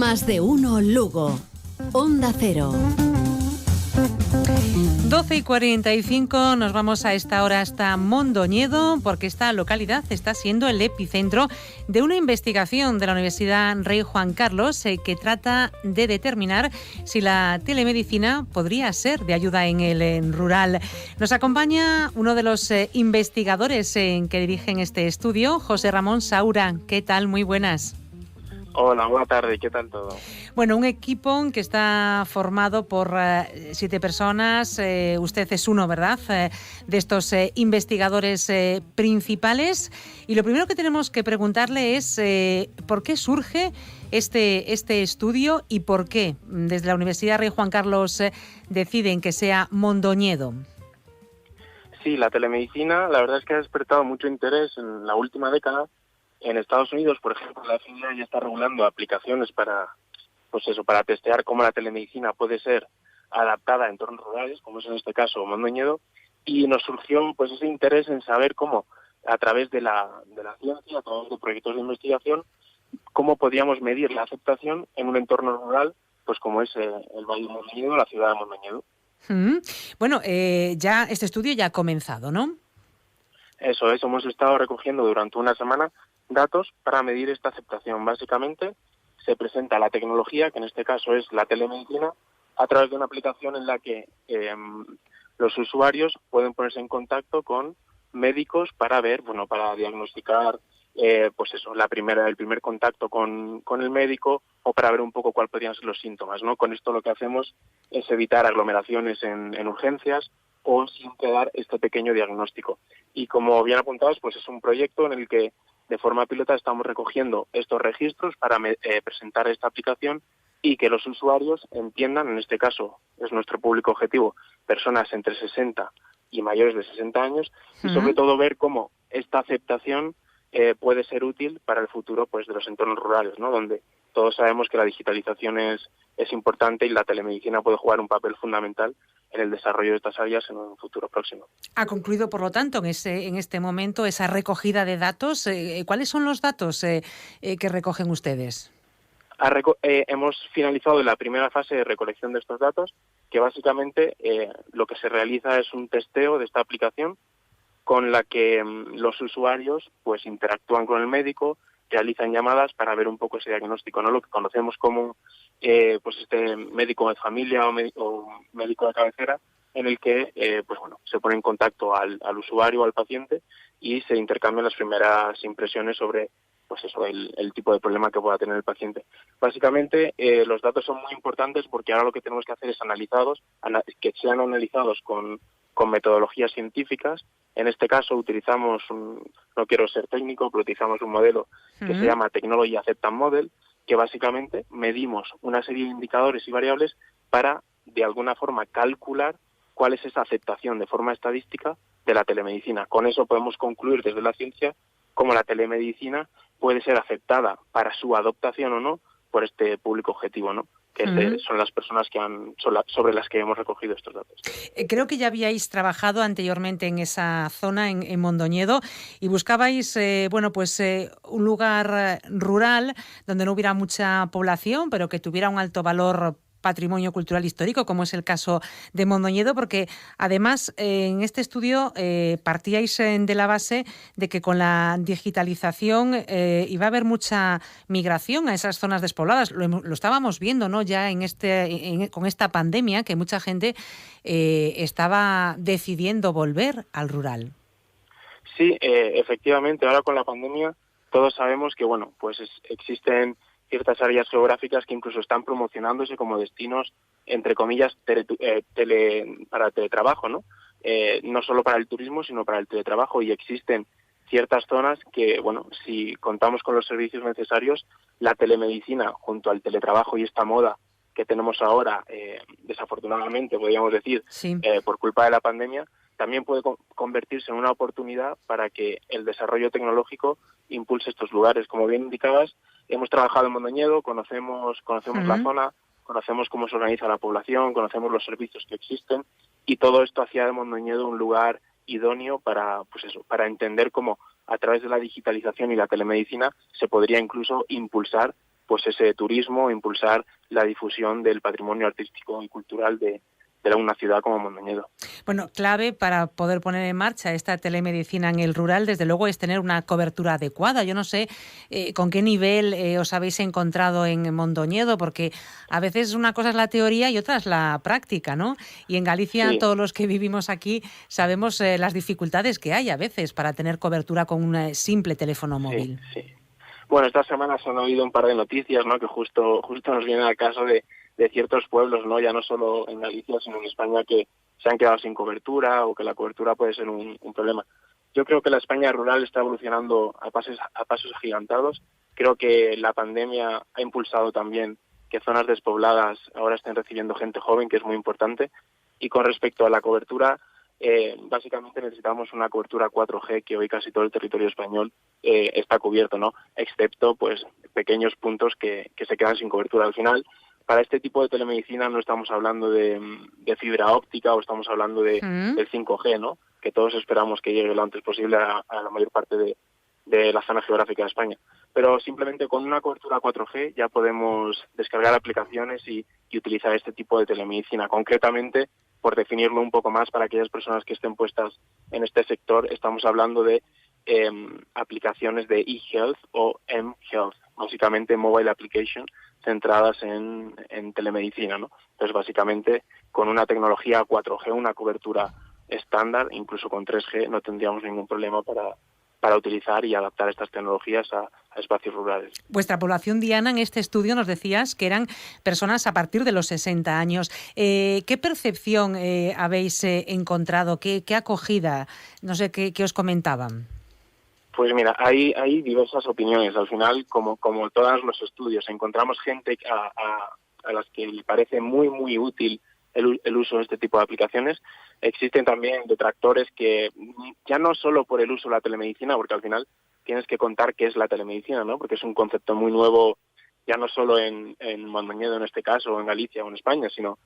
Más de uno Lugo. Onda Cero. 12:45, nos vamos a esta hora hasta Mondoñedo, porque esta localidad está siendo el epicentro de una investigación de la Universidad Rey Juan Carlos que trata de determinar si la telemedicina podría ser de ayuda en el rural. Nos acompaña uno de los investigadores que dirigen este estudio, José Ramón Saura. ¿Qué tal? Muy buenas. Hola, buena tarde, ¿qué tal todo? Bueno, un equipo que está formado por 7 personas, usted es uno, ¿verdad?, de estos investigadores principales. Y lo primero que tenemos que preguntarle es ¿por qué surge este estudio y por qué desde la Universidad Rey Juan Carlos deciden que sea Mondoñedo? Sí, la telemedicina la verdad es que ha despertado mucho interés en la última década. En Estados Unidos, por ejemplo, la FDA ya está regulando aplicaciones para testear cómo la telemedicina puede ser adaptada a entornos rurales, como es en este caso Mondoñedo, y nos surgió pues ese interés en saber cómo, a través de la ciencia, a través de proyectos de investigación, cómo podíamos medir la aceptación en un entorno rural, pues como es el Valle de Mondoñedo, la ciudad de Mondoñedo. Bueno, ya este estudio ya ha comenzado, ¿no? Eso es, hemos estado recogiendo durante una semana datos para medir esta aceptación. Básicamente se presenta la tecnología, que en este caso es la telemedicina, a través de una aplicación en la que los usuarios pueden ponerse en contacto con médicos para ver, para diagnosticar el primer contacto con el médico, o para ver un poco cuáles podrían ser los síntomas, ¿no? Con esto lo que hacemos es evitar aglomeraciones en urgencias o siempre dar este pequeño diagnóstico. Y como bien apuntabas, pues es un proyecto en el que de forma pilota estamos recogiendo estos registros para presentar esta aplicación y que los usuarios entiendan, en este caso es nuestro público objetivo, personas entre 60 y mayores de 60 años, y sobre todo ver cómo esta aceptación puede ser útil para el futuro pues de los entornos rurales, ¿no? Donde todos sabemos que la digitalización es importante y la telemedicina puede jugar un papel fundamental en el desarrollo de estas áreas en un futuro próximo. Ha concluido, por lo tanto, en este momento esa recogida de datos. ¿Cuáles son los datos que recogen ustedes? Hemos finalizado la primera fase de recolección de estos datos, que básicamente lo que se realiza es un testeo de esta aplicación con la que los usuarios pues interactúan con el médico, realizan llamadas para ver un poco ese diagnóstico, ¿no? Lo que conocemos como este médico de familia o médico de cabecera, en el que se pone en contacto al usuario o al paciente y se intercambian las primeras impresiones sobre el tipo de problema que pueda tener el paciente. Básicamente los datos son muy importantes porque ahora lo que tenemos que hacer es que sean analizados con metodologías científicas. En este caso utilizamos, no quiero ser técnico, pero utilizamos un modelo que se llama Technology Acceptance Model, que básicamente medimos una serie de indicadores y variables para, de alguna forma, calcular cuál es esa aceptación de forma estadística de la telemedicina. Con eso podemos concluir desde la ciencia cómo la telemedicina puede ser aceptada para su adoptación o no por este público objetivo, ¿no? Que son las personas sobre las que hemos recogido estos datos. Creo que ya habíais trabajado anteriormente en esa zona, en Mondoñedo, y buscabais un lugar rural donde no hubiera mucha población, pero que tuviera un alto valor patrimonio cultural histórico, como es el caso de Mondoñedo, porque además en este estudio partíais de la base de que con la digitalización iba a haber mucha migración a esas zonas despobladas. Lo estábamos viendo, ¿no?, ya con esta pandemia, que mucha gente estaba decidiendo volver al rural. Sí, efectivamente, ahora con la pandemia todos sabemos que existen ciertas áreas geográficas que incluso están promocionándose como destinos, entre comillas, para teletrabajo, ¿no? No solo para el turismo, sino para el teletrabajo, y existen ciertas zonas que, si contamos con los servicios necesarios, la telemedicina junto al teletrabajo y esta moda que tenemos ahora, desafortunadamente, podríamos decir, sí, por culpa de la pandemia, también puede convertirse en una oportunidad para que el desarrollo tecnológico impulse estos lugares. Como bien indicabas, hemos trabajado en Mondoñedo, conocemos la zona, conocemos cómo se organiza la población, conocemos los servicios que existen, y todo esto hacía de Mondoñedo un lugar idóneo para entender cómo a través de la digitalización y la telemedicina se podría incluso impulsar pues ese turismo, impulsar la difusión del patrimonio artístico y cultural de una ciudad como Mondoñedo. Bueno, clave para poder poner en marcha esta telemedicina en el rural, desde luego, es tener una cobertura adecuada. Yo no sé con qué nivel os habéis encontrado en Mondoñedo, porque a veces una cosa es la teoría y otra es la práctica, ¿no? Y en Galicia, Sí. todos los que vivimos aquí sabemos las dificultades que hay a veces para tener cobertura con un simple teléfono móvil. Sí. Bueno, estas semanas han oído un par de noticias, ¿no? Que justo nos vienen al caso de ciertos pueblos, ¿no? Ya no solo en Galicia, sino en España, que se han quedado sin cobertura o que la cobertura puede ser un problema. Yo creo que la España rural está evolucionando a pasos agigantados. Creo que la pandemia ha impulsado también que zonas despobladas ahora estén recibiendo gente joven, que es muy importante. Y con respecto a la cobertura, básicamente necesitamos una cobertura 4G, que hoy casi todo el territorio español está cubierto, ¿no? Excepto pues pequeños puntos que se quedan sin cobertura. Al final, para este tipo de telemedicina no estamos hablando de fibra óptica o estamos hablando del 5G, ¿no? Que todos esperamos que llegue lo antes posible a la mayor parte de la zona geográfica de España. Pero simplemente con una cobertura 4G ya podemos descargar aplicaciones y utilizar este tipo de telemedicina. Concretamente, por definirlo un poco más para aquellas personas que estén puestas en este sector, estamos hablando de aplicaciones de eHealth o mHealth, básicamente mobile application, centradas en telemedicina, ¿no? Entonces, básicamente, con una tecnología 4G, una cobertura estándar, incluso con 3G, no tendríamos ningún problema para utilizar y adaptar estas tecnologías a espacios rurales. Vuestra población diana en este estudio nos decías que eran personas a partir de los 60 años. ¿Qué percepción habéis encontrado? ¿Qué acogida? No sé, ¿qué os comentaban? Pues mira, hay diversas opiniones. Al final, como todos los estudios, encontramos gente a las que le parece muy, muy útil el uso de este tipo de aplicaciones. Existen también detractores que, ya no solo por el uso de la telemedicina, porque al final tienes que contar qué es la telemedicina, ¿no? Porque es un concepto muy nuevo, ya no solo en Mondoñedo en este caso, o en Galicia o en España, sino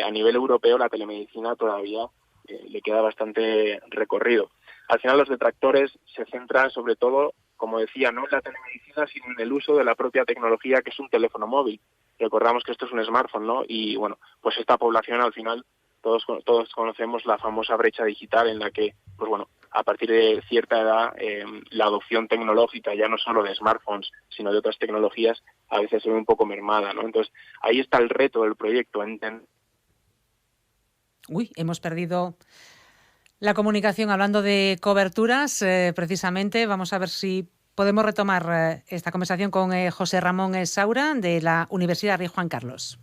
a nivel europeo la telemedicina todavía le queda bastante recorrido. Al final los detractores se centran sobre todo, como decía, no en la telemedicina, sino en el uso de la propia tecnología, que es un teléfono móvil. Recordamos que esto es un smartphone, ¿no? Y bueno, pues esta población al final, todos conocemos la famosa brecha digital en la que, pues bueno, a partir de cierta edad, la adopción tecnológica, ya no solo de smartphones, sino de otras tecnologías, a veces se ve un poco mermada, ¿no? Entonces, ahí está el reto del proyecto. Uy, hemos perdido la comunicación hablando de coberturas. Precisamente, vamos a ver si podemos retomar esta conversación con José Ramón Saura, de la Universidad Rey Juan Carlos.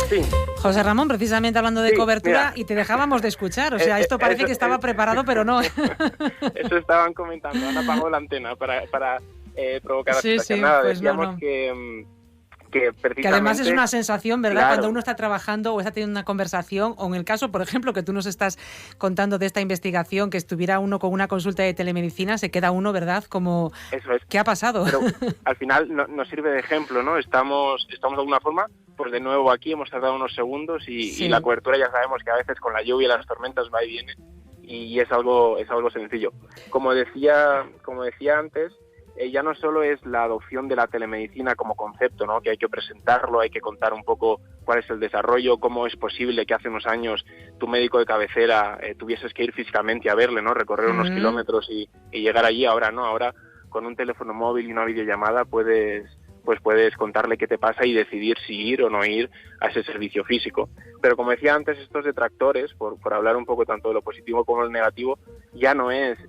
Sí. José Ramón, precisamente hablando de cobertura, mira. y te dejábamos de escuchar. O sea, esto parece que estaba preparado, pero no. Eso estaban comentando, han apagado la antena para provocar la situación. Sí, Nada, pues decíamos no. Que precisamente... Que además es una sensación, ¿verdad? Claro. Cuando uno está trabajando o está teniendo una conversación, o en el caso, por ejemplo, que tú nos estás contando de esta investigación, que estuviera uno con una consulta de telemedicina, se queda uno, ¿verdad? Como, Eso es. ¿qué ha pasado? Pero al final nos sirve de ejemplo, ¿no? Estamos de alguna forma, pues de nuevo aquí, hemos tardado unos segundos y la cobertura ya sabemos que a veces con la lluvia y las tormentas va y viene, y es algo sencillo. Como decía antes, ya no solo es la adopción de la telemedicina como concepto, ¿no? Que hay que presentarlo, hay que contar un poco cuál es el desarrollo, cómo es posible que hace unos años tu médico de cabecera tuvieses que ir físicamente a verle, ¿no? Recorrer unos kilómetros y llegar allí. Ahora no, ahora con un teléfono móvil y una videollamada puedes contarle qué te pasa y decidir si ir o no ir a ese servicio físico. Pero como decía antes, estos detractores, por hablar un poco tanto de lo positivo como de lo negativo, ya no es,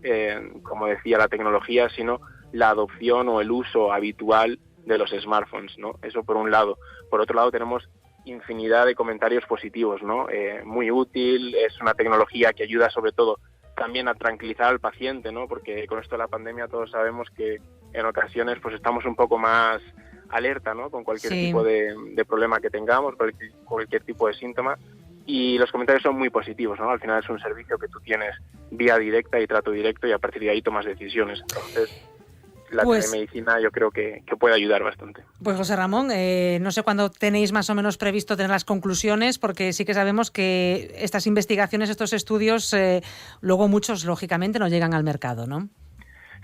como decía, la tecnología, sino la adopción o el uso habitual de los smartphones, ¿no? Eso por un lado. Por otro lado tenemos infinidad de comentarios positivos, ¿no? Muy útil, es una tecnología que ayuda sobre todo también a tranquilizar al paciente, ¿no? Porque con esto de la pandemia todos sabemos que en ocasiones pues estamos un poco más alerta, ¿no? Con cualquier tipo de problema que tengamos, cualquier tipo de síntoma. Y los comentarios son muy positivos, ¿no? Al final es un servicio que tú tienes vía directa y trato directo, y a partir de ahí tomas decisiones. Entonces, la telemedicina yo creo que puede ayudar bastante. Pues José Ramón, no sé cuándo tenéis más o menos previsto tener las conclusiones, porque sí que sabemos que estas investigaciones, estos estudios, luego muchos lógicamente no llegan al mercado, ¿no?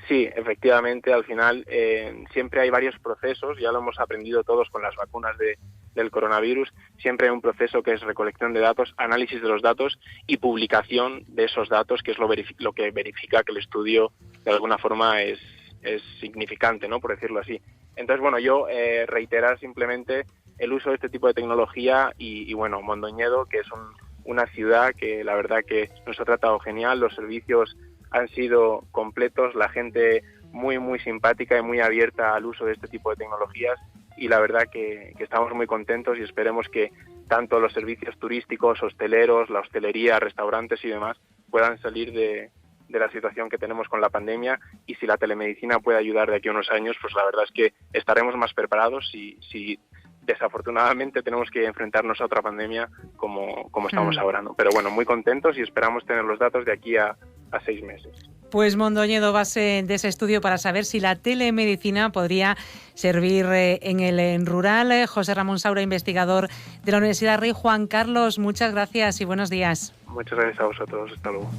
Sí, efectivamente, al final siempre hay varios procesos, ya lo hemos aprendido todos con las vacunas del coronavirus, siempre hay un proceso que es recolección de datos, análisis de los datos y publicación de esos datos, que es lo que verifica que el estudio de alguna forma es significante, ¿no?, por decirlo así. Entonces, bueno, yo reiterar simplemente el uso de este tipo de tecnología y bueno, Mondoñedo, que es una ciudad que la verdad que nos ha tratado genial, los servicios han sido completos, la gente muy, muy simpática y muy abierta al uso de este tipo de tecnologías y la verdad que estamos muy contentos y esperemos que tanto los servicios turísticos, hosteleros, la hostelería, restaurantes y demás puedan salir de la situación que tenemos con la pandemia y si la telemedicina puede ayudar de aquí a unos años, pues la verdad es que estaremos más preparados si desafortunadamente tenemos que enfrentarnos a otra pandemia como estamos ahora, ¿no? Pero bueno, muy contentos y esperamos tener los datos de aquí a 6 meses. Pues Mondoñedo, base de ese estudio para saber si la telemedicina podría servir en rural. José Ramón Saura, investigador de la Universidad Rey Juan Carlos, muchas gracias y buenos días. Muchas gracias a vosotros, hasta luego.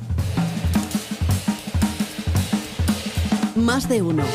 Más de uno.